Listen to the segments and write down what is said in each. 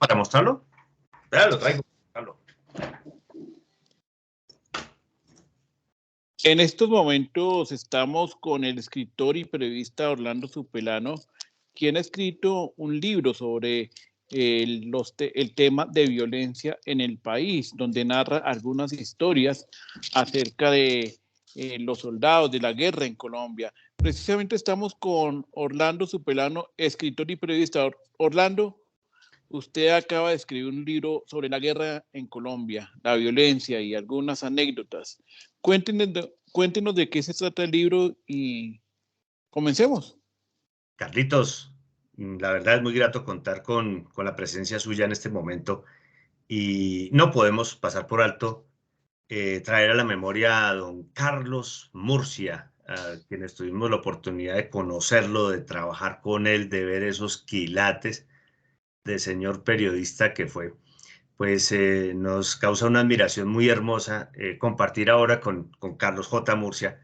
para mostrarlo? Ya lo traigo. En estos momentos estamos con el escritor y periodista Orlando Supelano, quien ha escrito un libro sobre el tema de violencia en el país, donde narra algunas historias acerca de los soldados de la guerra en Colombia. Precisamente estamos con Orlando Supelano, escritor y periodista. Orlando, usted acaba de escribir un libro sobre la guerra en Colombia, la violencia y algunas anécdotas. Cuéntenos de qué se trata el libro y comencemos. Carlitos, la verdad es muy grato contar con la presencia suya en este momento y no podemos pasar por alto traer a la memoria a don Carlos Murcia, a quienes tuvimos la oportunidad de conocerlo, de trabajar con él, de ver esos quilates de señor periodista que fue. Pues nos causa una admiración muy hermosa compartir ahora con Carlos J. Murcia,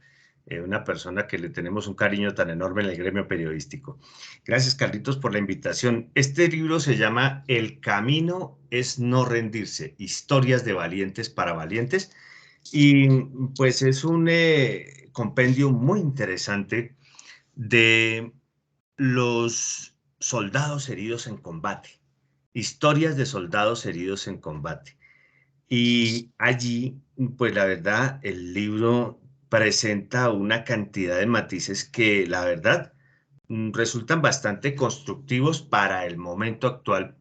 una persona que le tenemos un cariño tan enorme en el gremio periodístico. Gracias, Carlitos, por la invitación. Este libro se llama El camino es no rendirse, historias de valientes para valientes, y pues es un compendio muy interesante de los soldados heridos en combate, historias de soldados heridos en combate. Y allí, pues la verdad, el libro presenta una cantidad de matices que la verdad resultan bastante constructivos para el momento actual,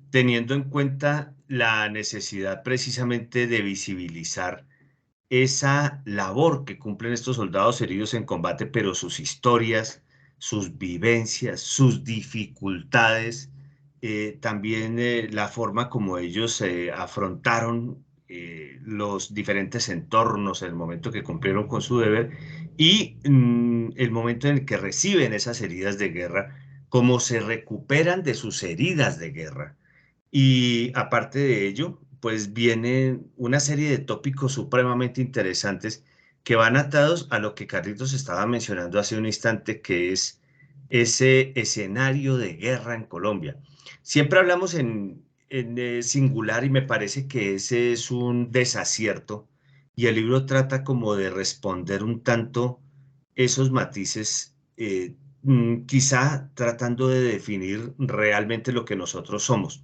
teniendo en cuenta la necesidad precisamente de visibilizar esa labor que cumplen estos soldados heridos en combate, pero sus historias, sus vivencias, sus dificultades, también la forma como ellos afrontaron los diferentes entornos en el momento que cumplieron con su deber y el momento en el que reciben esas heridas de guerra, cómo se recuperan de sus heridas de guerra. Y aparte de ello, pues vienen una serie de tópicos supremamente interesantes que van atados a lo que Carlitos estaba mencionando hace un instante, que es ese escenario de guerra en Colombia. Siempre hablamos en singular y me parece que ese es un desacierto y el libro trata como de responder un tanto esos matices, quizá tratando de definir realmente lo que nosotros somos.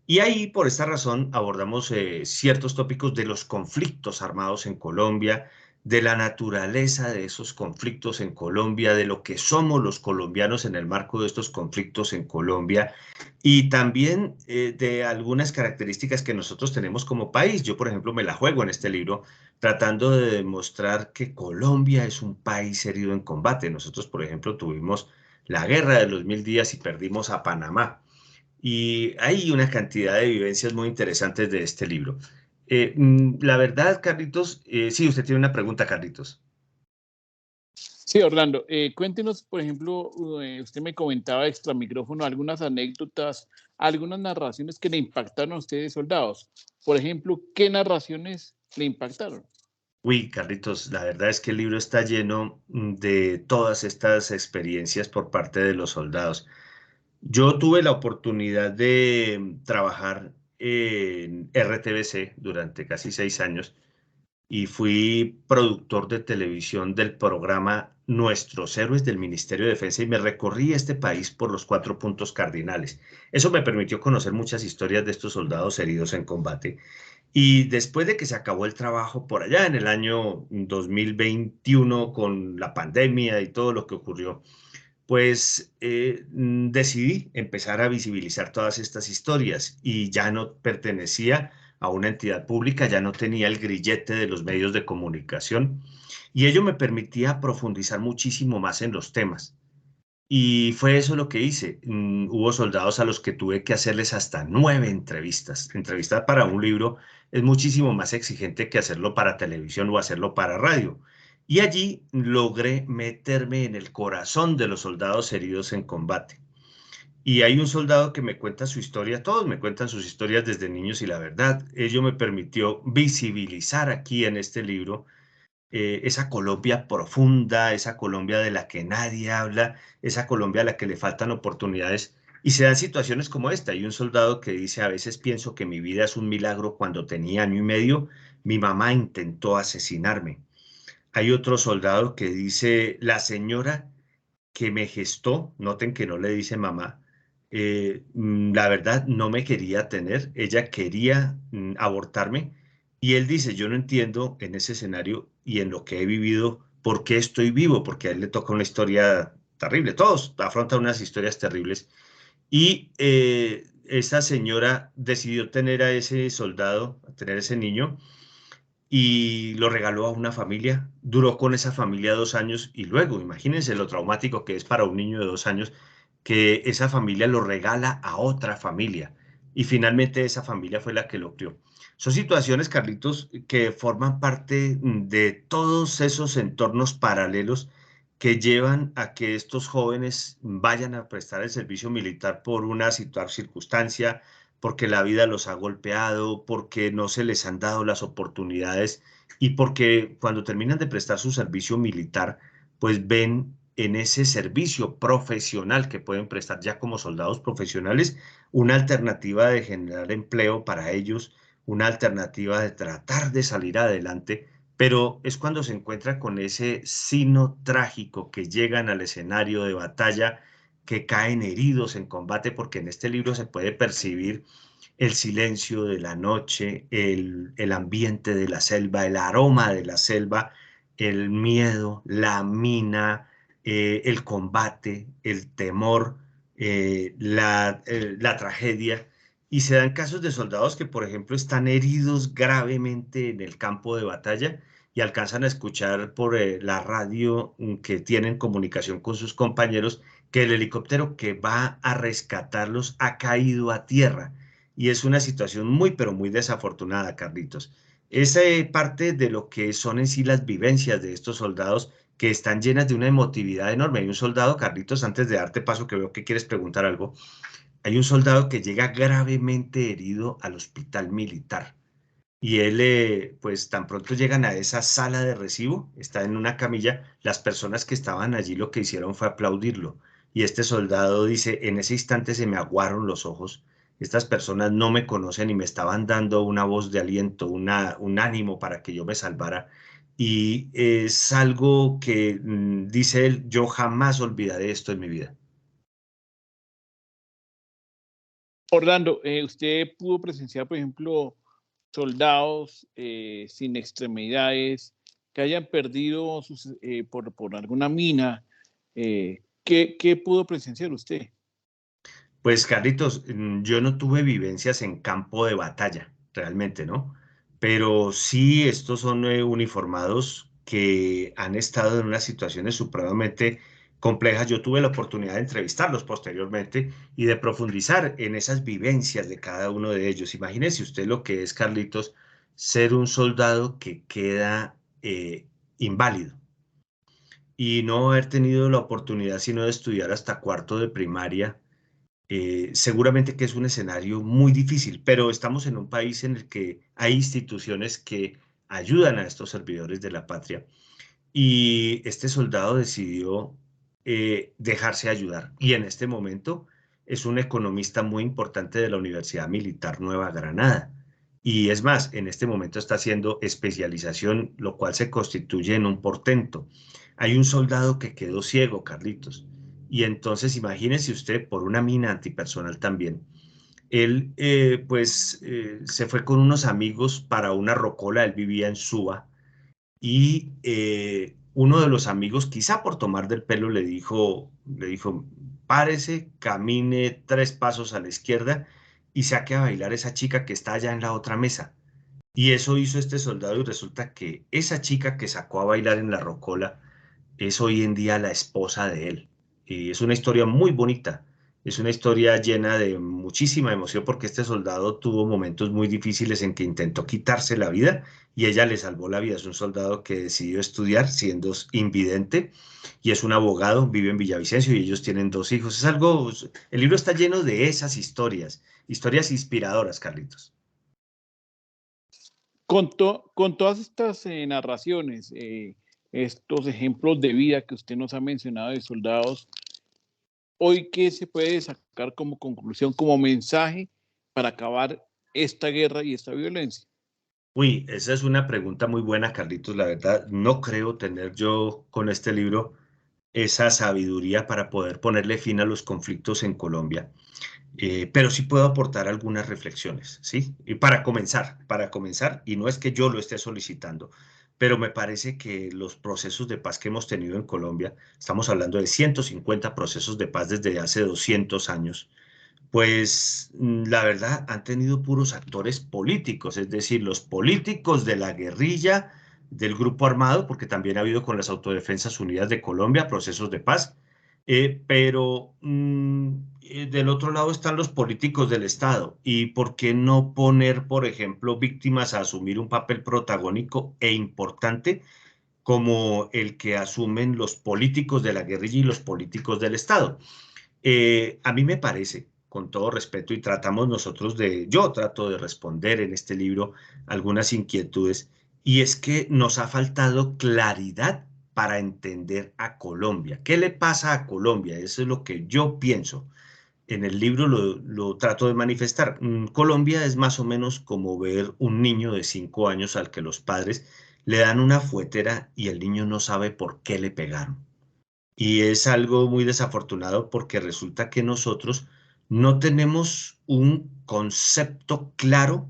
Y ahí, por esta razón, abordamos ciertos tópicos de los conflictos armados en Colombia, de la naturaleza de esos conflictos en Colombia, de lo que somos los colombianos en el marco de estos conflictos en Colombia y también de algunas características que nosotros tenemos como país. Yo, por ejemplo, me la juego en este libro tratando de demostrar que Colombia es un país herido en combate. Nosotros, por ejemplo, tuvimos la guerra de los 1000 días y perdimos a Panamá. Y hay una cantidad de vivencias muy interesantes de este libro. La verdad, Carlitos, sí, usted tiene una pregunta, Carlitos. Sí, Orlando, cuéntenos, por ejemplo, usted me comentaba extra micrófono algunas anécdotas, algunas narraciones que le impactaron a ustedes, soldados. Por ejemplo, ¿qué narraciones le impactaron? Uy, Carlitos, la verdad es que el libro está lleno de todas estas experiencias por parte de los soldados. Yo tuve la oportunidad de trabajar en RTBC durante casi 6 años y fui productor de televisión del programa Nuestros Héroes del Ministerio de Defensa y me recorrí este país por los 4 puntos cardinales. Eso me permitió conocer muchas historias de estos soldados heridos en combate. Y después de que se acabó el trabajo por allá en el año 2021 con la pandemia y todo lo que ocurrió, pues decidí empezar a visibilizar todas estas historias y ya no pertenecía a una entidad pública, ya no tenía el grillete de los medios de comunicación y ello me permitía profundizar muchísimo más en los temas. Y fue eso lo que hice. Hubo soldados a los que tuve que hacerles hasta 9 entrevistas. Entrevistar para un libro es muchísimo más exigente que hacerlo para televisión o hacerlo para radio. Y allí logré meterme en el corazón de los soldados heridos en combate. Y hay un soldado que me cuenta su historia, todos me cuentan sus historias desde niños y la verdad, ello me permitió visibilizar aquí en este libro esa Colombia profunda, esa Colombia de la que nadie habla, esa Colombia a la que le faltan oportunidades, Y se dan situaciones como esta. Hay un soldado que dice, a veces pienso que mi vida es un milagro. Cuando tenía año y medio, mi mamá intentó asesinarme. Hay otro soldado que dice, la señora que me gestó, noten que no le dice mamá, la verdad no me quería tener, ella quería abortarme, y él dice, yo no entiendo en ese escenario y en lo que he vivido, por qué estoy vivo, porque a él le toca una historia terrible, todos afrontan unas historias terribles, y esa señora decidió tener a ese soldado, a tener a ese niño, y lo regaló a una familia. Duró con esa familia 2 años y luego, imagínense lo traumático que es para un niño de 2 años que esa familia lo regala a otra familia y finalmente esa familia fue la que lo crió. Son situaciones, Carlitos, que forman parte de todos esos entornos paralelos que llevan a que estos jóvenes vayan a prestar el servicio militar por una circunstancia, porque la vida los ha golpeado, porque no se les han dado las oportunidades y porque cuando terminan de prestar su servicio militar, pues ven en ese servicio profesional que pueden prestar ya como soldados profesionales una alternativa de generar empleo para ellos, una alternativa de tratar de salir adelante, pero es cuando se encuentra con ese sino trágico que llegan al escenario de batalla, que caen heridos en combate, porque en este libro se puede percibir el silencio de la noche, el ambiente de la selva, el aroma de la selva, el miedo, la mina, el combate, el temor, la tragedia. Y se dan casos de soldados que, por ejemplo, están heridos gravemente en el campo de batalla y alcanzan a escuchar por la radio que tienen comunicación con sus compañeros que el helicóptero que va a rescatarlos ha caído a tierra y es una situación muy, pero muy desafortunada, Carlitos. Es parte de lo que son en sí las vivencias de estos soldados que están llenas de una emotividad enorme. Hay un soldado, Carlitos, antes de darte paso, que veo que quieres preguntar algo, hay un soldado que llega gravemente herido al hospital militar. Y él, pues tan pronto llegan a esa sala de recibo, está en una camilla, las personas que estaban allí lo que hicieron fue aplaudirlo. Y este soldado dice, en ese instante se me aguaron los ojos, estas personas no me conocen y me estaban dando una voz de aliento, un ánimo para que yo me salvara. Y es algo que, dice él, yo jamás olvidaré esto en mi vida. Orlando, ¿usted pudo presenciar, por ejemplo, soldados sin extremidades que hayan perdido por alguna mina? ¿Qué pudo presenciar usted? Pues Carlitos, yo no tuve vivencias en campo de batalla, realmente, ¿no? Pero sí, estos son uniformados que han estado en unas situaciones supremamente complejas. Yo tuve la oportunidad de entrevistarlos posteriormente y de profundizar en esas vivencias de cada uno de ellos. Imagínese usted lo que es, Carlitos, ser un soldado que queda inválido y no haber tenido la oportunidad sino de estudiar hasta cuarto de primaria. Seguramente que es un escenario muy difícil, pero estamos en un país en el que hay instituciones que ayudan a estos servidores de la patria y este soldado decidió dejarse ayudar y en este momento es un economista muy importante de la Universidad Militar Nueva Granada. Y es más, en este momento está haciendo especialización, lo cual se constituye en un portento. Hay un soldado que quedó ciego, Carlitos, y entonces imagínese usted por una mina antipersonal también. Él se fue con unos amigos para una rocola, él vivía en Suba, y uno de los amigos, quizá por tomar del pelo, le dijo, párese, camine 3 pasos a la izquierda y saque a bailar esa chica que está allá en la otra mesa. Y eso hizo este soldado y resulta que esa chica que sacó a bailar en la rocola es hoy en día la esposa de él. Y es una historia muy bonita, es una historia llena de muchísima emoción porque este soldado tuvo momentos muy difíciles en que intentó quitarse la vida y ella le salvó la vida. Es un soldado que decidió estudiar siendo invidente y es un abogado, vive en Villavicencio y ellos tienen 2 hijos. Es algo, el libro está lleno de esas historias, historias inspiradoras, Carlitos. Con todas estas narraciones, estos ejemplos de vida que usted nos ha mencionado de soldados, Hoy, ¿qué se puede sacar como conclusión, como mensaje para acabar esta guerra y esta violencia? Uy, esa es una pregunta muy buena, Carlitos. La verdad, no creo tener yo con este libro esa sabiduría para poder ponerle fin a los conflictos en Colombia. Pero sí puedo aportar algunas reflexiones, ¿sí? Y para comenzar, y no es que yo lo esté solicitando, pero me parece que los procesos de paz que hemos tenido en Colombia, estamos hablando de 150 procesos de paz desde hace 200 años, pues la verdad han tenido puros actores políticos, es decir, los políticos de la guerrilla, del grupo armado, porque también ha habido con las Autodefensas Unidas de Colombia procesos de paz, pero del otro lado están los políticos del Estado. ¿Y por qué no poner, por ejemplo, víctimas a asumir un papel protagónico e importante como el que asumen los políticos de la guerrilla y los políticos del Estado? A mí me parece, con todo respeto, y tratamos nosotros yo trato de responder en este libro algunas inquietudes, y es que nos ha faltado claridad para entender a Colombia. ¿Qué le pasa a Colombia? Eso es lo que yo pienso. En el libro lo trato de manifestar. Colombia es más o menos como ver un niño de 5 años al que los padres le dan una fuetera y el niño no sabe por qué le pegaron. Y es algo muy desafortunado porque resulta que nosotros no tenemos un concepto claro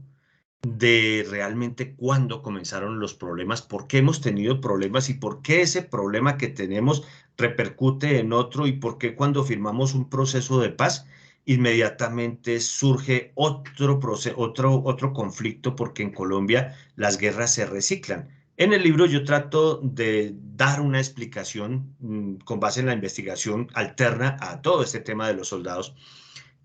de realmente cuándo comenzaron los problemas, por qué hemos tenido problemas y por qué ese problema que tenemos repercute en otro y por qué cuando firmamos un proceso de paz inmediatamente surge otro proceso, otro conflicto, porque en Colombia las guerras se reciclan. En el libro yo trato de dar una explicación con base en la investigación alterna a todo este tema de los soldados,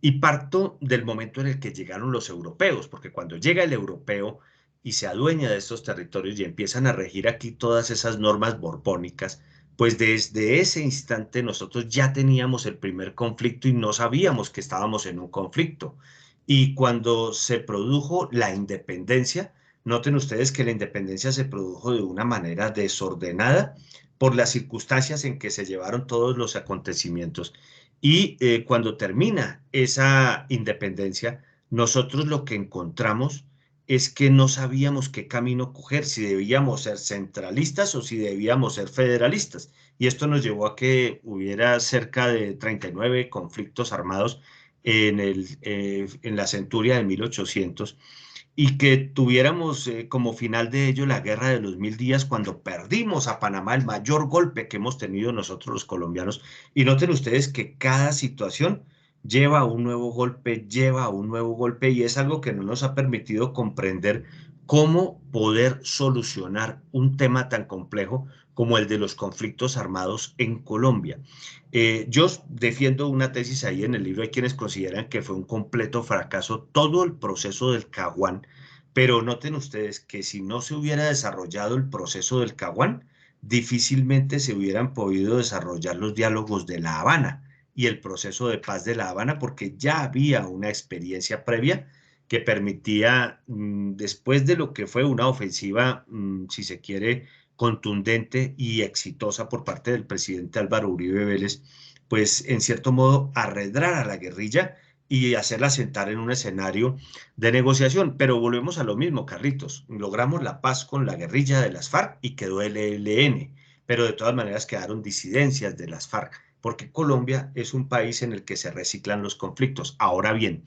y parto del momento en el que llegaron los europeos, porque cuando llega el europeo y se adueña de estos territorios y empiezan a regir aquí todas esas normas borbónicas, pues desde ese instante nosotros ya teníamos el primer conflicto y no sabíamos que estábamos en un conflicto. Y cuando se produjo la independencia, noten ustedes que la independencia se produjo de una manera desordenada por las circunstancias en que se llevaron todos los acontecimientos. Y cuando termina esa independencia, nosotros lo que encontramos es que no sabíamos qué camino coger, si debíamos ser centralistas o si debíamos ser federalistas. Y esto nos llevó a que hubiera cerca de 39 conflictos armados en la centuria de 1800, y que tuviéramos como final de ello la guerra de los 1000 días, cuando perdimos a Panamá, el mayor golpe que hemos tenido nosotros los colombianos. Y noten ustedes que cada situación lleva a un nuevo golpe, lleva a un nuevo golpe, y es algo que no nos ha permitido comprender cómo poder solucionar un tema tan complejo como el de los conflictos armados en Colombia. Yo defiendo una tesis ahí en el libro. Hay quienes consideran que fue un completo fracaso todo el proceso del Caguán, pero noten ustedes que si no se hubiera desarrollado el proceso del Caguán, difícilmente se hubieran podido desarrollar los diálogos de La Habana y el proceso de paz de La Habana, porque ya había una experiencia previa que permitía, después de lo que fue una ofensiva, si se quiere, contundente y exitosa por parte del presidente Álvaro Uribe Vélez, pues en cierto modo arredrar a la guerrilla y hacerla sentar en un escenario de negociación. Pero volvemos a lo mismo, Carlitos. Logramos la paz con la guerrilla de las FARC y quedó el ELN, pero de todas maneras quedaron disidencias de las FARC, porque Colombia es un país en el que se reciclan los conflictos. Ahora bien,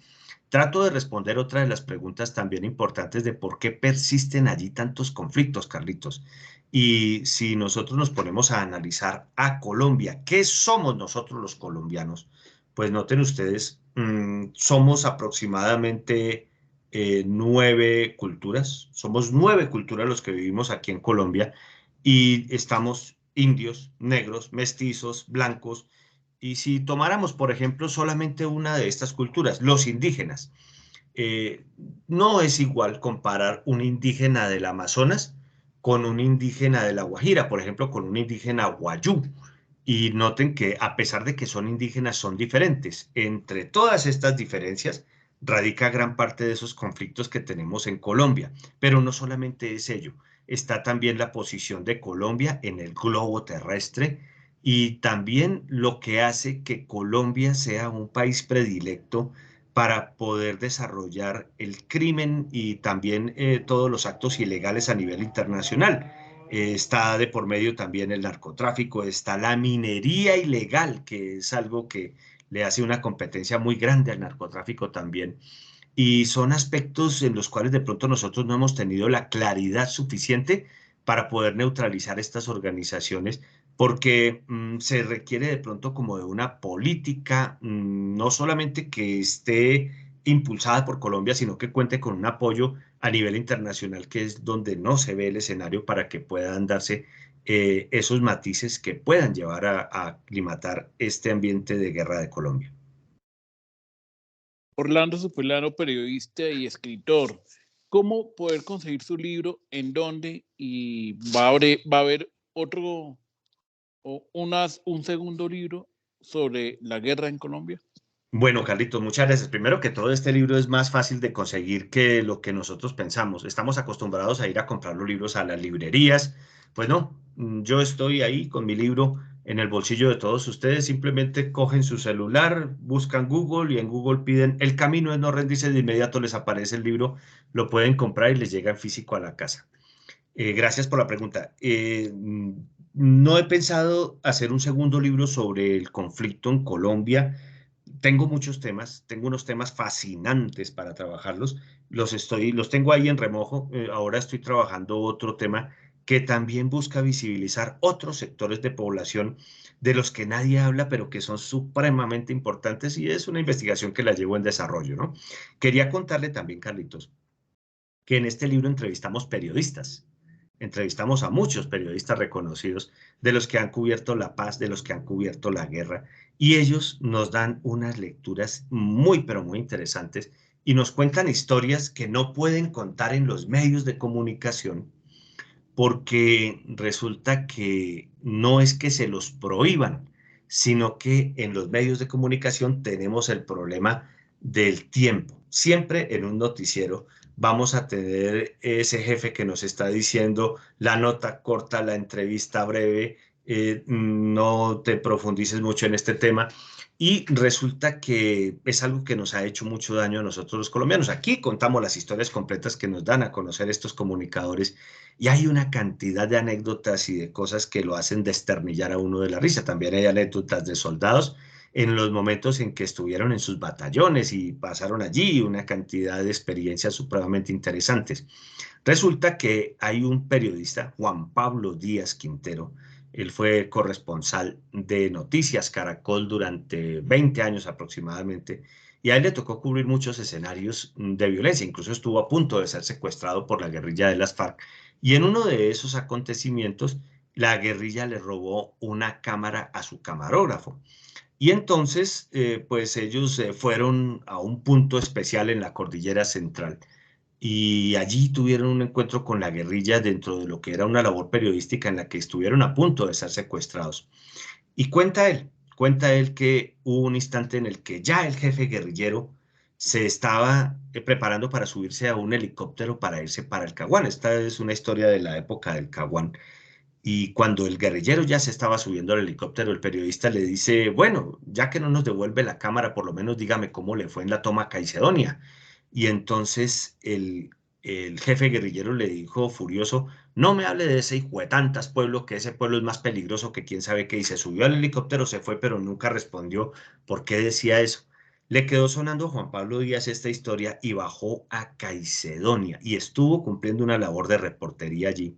trato de responder otra de las preguntas también importantes de por qué persisten allí tantos conflictos, Carlitos. Y si nosotros nos ponemos a analizar a Colombia, ¿qué somos nosotros los colombianos? Pues noten ustedes, somos aproximadamente 9 culturas, somos 9 culturas los que vivimos aquí en Colombia, y estamos indios, negros, mestizos, blancos. Y si tomáramos, por ejemplo, solamente una de estas culturas, los indígenas, eh, no es igual comparar un indígena del Amazonas con un indígena de La Guajira, por ejemplo, con un indígena guayú. Y noten que a pesar de que son indígenas, son diferentes. Entre todas estas diferencias radica gran parte de esos conflictos que tenemos en Colombia. Pero no solamente es ello, está también la posición de Colombia en el globo terrestre, y también lo que hace que Colombia sea un país predilecto para poder desarrollar el crimen y también todos los actos ilegales a nivel internacional. Está de por medio también el narcotráfico, está la minería ilegal, que es algo que le hace una competencia muy grande al narcotráfico también. Y son aspectos en los cuales de pronto nosotros no hemos tenido la claridad suficiente para poder neutralizar estas organizaciones, porque se requiere de pronto como de una política, no solamente que esté impulsada por Colombia, sino que cuente con un apoyo a nivel internacional, que es donde no se ve el escenario para que puedan darse esos matices que puedan llevar a aclimatar este ambiente de guerra de Colombia. Orlando Supelano, periodista y escritor. ¿Cómo poder conseguir su libro? ¿En dónde? ¿Y va a haber otro o un segundo libro sobre la guerra en Colombia? Bueno, Carlitos, muchas gracias. Primero que todo, este libro es más fácil de conseguir que lo que nosotros pensamos. Estamos acostumbrados a ir a comprar los libros a las librerías. Pues no, yo estoy ahí con mi libro en el bolsillo de todos ustedes. Simplemente cogen su celular, buscan Google y en Google piden El camino es no rendirse, de inmediato les aparece el libro, lo pueden comprar y les llega en físico a la casa. Gracias por la pregunta. No he pensado hacer un segundo libro sobre el conflicto en Colombia. Tengo muchos temas, tengo unos temas fascinantes para trabajarlos. Los tengo ahí en remojo. Ahora estoy trabajando otro tema que también busca visibilizar otros sectores de población de los que nadie habla, pero que son supremamente importantes y es una investigación que la llevo en desarrollo, ¿no? Quería contarle también, Carlitos, que en este libro entrevistamos periodistas. Entrevistamos a muchos periodistas reconocidos, de los que han cubierto la paz, de los que han cubierto la guerra, y ellos nos dan unas lecturas muy, pero muy interesantes y nos cuentan historias que no pueden contar en los medios de comunicación, porque resulta que no es que se los prohíban, sino que en los medios de comunicación tenemos el problema del tiempo. Siempre en un noticiero vamos a tener ese jefe que nos está diciendo la nota corta, la entrevista breve, no te profundices mucho en este tema. Y resulta que es algo que nos ha hecho mucho daño a nosotros los colombianos. Aquí contamos las historias completas que nos dan a conocer estos comunicadores y hay una cantidad de anécdotas y de cosas que lo hacen desternillar a uno de la risa. También hay anécdotas de soldados en los momentos en que estuvieron en sus batallones y pasaron allí una cantidad de experiencias supremamente interesantes. Resulta que hay un periodista, Juan Pablo Díaz Quintero. Él fue corresponsal de Noticias Caracol durante 20 años aproximadamente y a él le tocó cubrir muchos escenarios de violencia. Incluso estuvo a punto de ser secuestrado por la guerrilla de las FARC. Y en uno de esos acontecimientos, la guerrilla le robó una cámara a su camarógrafo. Y entonces, pues ellos fueron a un punto especial en la cordillera central y allí tuvieron un encuentro con la guerrilla dentro de lo que era una labor periodística en la que estuvieron a punto de ser secuestrados. Y cuenta él que hubo un instante en el que ya el jefe guerrillero se estaba preparando para subirse a un helicóptero para irse para el Caguán. Esta es una historia de la época del Caguán. Y cuando el guerrillero ya se estaba subiendo al helicóptero, el periodista le dice, bueno, ya que no nos devuelve la cámara, por lo menos dígame cómo le fue en la toma a Caicedonia. Y entonces el jefe guerrillero le dijo furioso, no me hable de ese hijo de tantas pueblo, que ese pueblo es más peligroso que quién sabe qué. Y se subió al helicóptero, se fue, pero nunca respondió por qué decía eso. Le quedó sonando a Juan Pablo Díaz esta historia y bajó a Caicedonia y estuvo cumpliendo una labor de reportería allí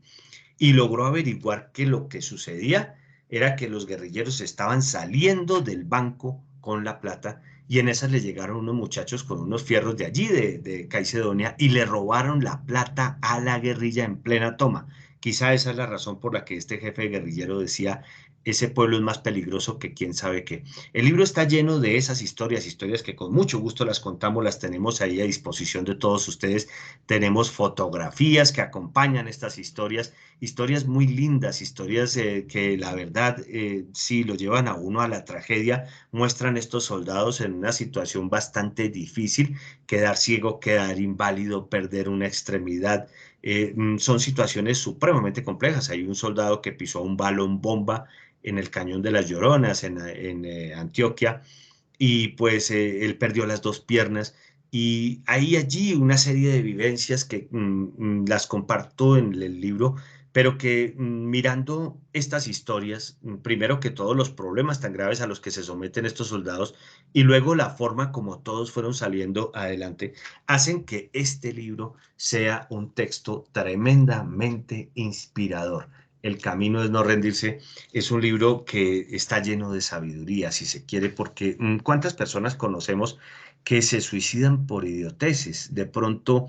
y logró averiguar que lo que sucedía era que los guerrilleros estaban saliendo del banco con la plata y en esas le llegaron unos muchachos con unos fierros de allí, de Caicedonia, y le robaron la plata a la guerrilla en plena toma. Quizá esa es la razón por la que este jefe guerrillero decía, ese pueblo es más peligroso que quién sabe qué. El libro está lleno de esas historias, historias que con mucho gusto las contamos, las tenemos ahí a disposición de todos ustedes. Tenemos fotografías que acompañan estas historias, historias muy lindas, historias que la verdad sí lo llevan a uno a la tragedia, muestran estos soldados en una situación bastante difícil, quedar ciego, quedar inválido, perder una extremidad, Son situaciones supremamente complejas. Hay un soldado que pisó un balón bomba en el Cañón de las Lloronas, en Antioquia, y pues él perdió las dos piernas. Y hay allí una serie de vivencias que las comparto en el libro, pero que mirando estas historias, primero que todos los problemas tan graves a los que se someten estos soldados y luego la forma como todos fueron saliendo adelante, hacen que este libro sea un texto tremendamente inspirador. El camino es no rendirse es un libro que está lleno de sabiduría, si se quiere, porque ¿cuántas personas conocemos que se suicidan por idioteces? De pronto,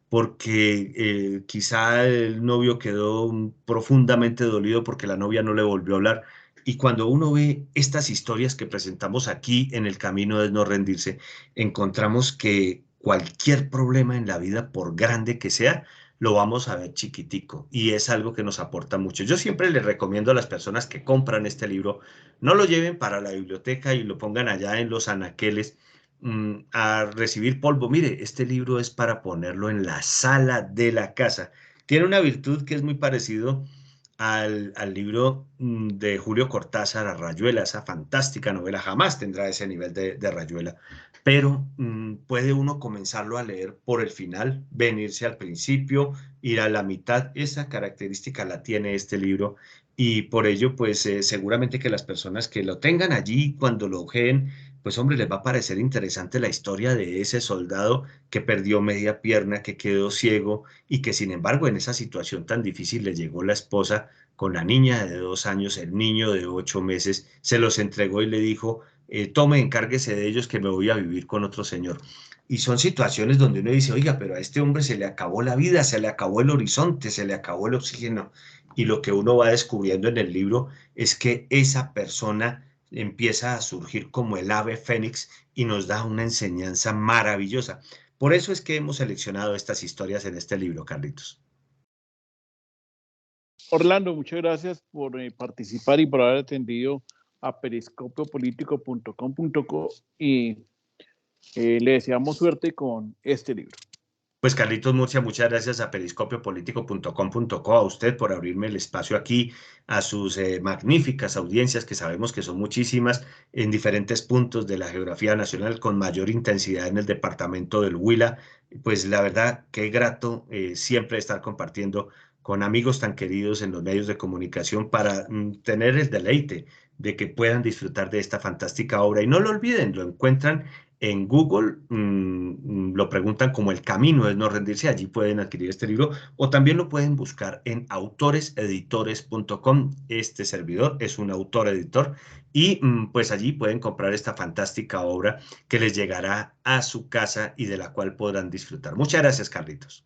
porque quizá el novio quedó profundamente dolido porque la novia no le volvió a hablar. Y cuando uno ve estas historias que presentamos aquí en el camino de no rendirse, encontramos que cualquier problema en la vida, por grande que sea, lo vamos a ver chiquitico y es algo que nos aporta mucho. Yo siempre les recomiendo a las personas que compran este libro, no lo lleven para la biblioteca y lo pongan allá en los anaqueles a recibir polvo. Mire, este libro es para ponerlo en la sala de la casa. Tiene una virtud que es muy parecido al libro de Julio Cortázar, a Rayuela, esa fantástica novela. Jamás tendrá ese nivel de Rayuela, pero puede uno comenzarlo a leer por el final, venirse al principio, ir a la mitad. Esa característica la tiene este libro y por ello, pues seguramente que las personas que lo tengan allí cuando lo ojeen, pues hombre, les va a parecer interesante la historia de ese soldado que perdió media pierna, que quedó ciego y que sin embargo en esa situación tan difícil le llegó la esposa con la niña de 2 años, el niño de 8 meses, se los entregó y le dijo, tome, encárguese de ellos que me voy a vivir con otro señor. Y son situaciones donde uno dice, oiga, pero a este hombre se le acabó la vida, se le acabó el horizonte, se le acabó el oxígeno. Y lo que uno va descubriendo en el libro es que esa persona empieza a surgir como el ave fénix y nos da una enseñanza maravillosa. Por eso es que hemos seleccionado estas historias en este libro, Carlitos. Orlando, muchas gracias por participar y por haber atendido a periscopiopolitico.com.co y le deseamos suerte con este libro. Pues Carlitos Murcia, muchas gracias a periscopiopolitico.com.co, a usted por abrirme el espacio aquí, a sus magníficas audiencias que sabemos que son muchísimas en diferentes puntos de la geografía nacional con mayor intensidad en el departamento del Huila. Pues la verdad, qué grato siempre estar compartiendo con amigos tan queridos en los medios de comunicación para tener el deleite de que puedan disfrutar de esta fantástica obra. Y no lo olviden, lo encuentran en Google, lo preguntan como El camino es no rendirse, allí pueden adquirir este libro o también lo pueden buscar en autoreseditores.com. Este servidor es un autor editor y pues allí pueden comprar esta fantástica obra que les llegará a su casa y de la cual podrán disfrutar. Muchas gracias, Carlitos.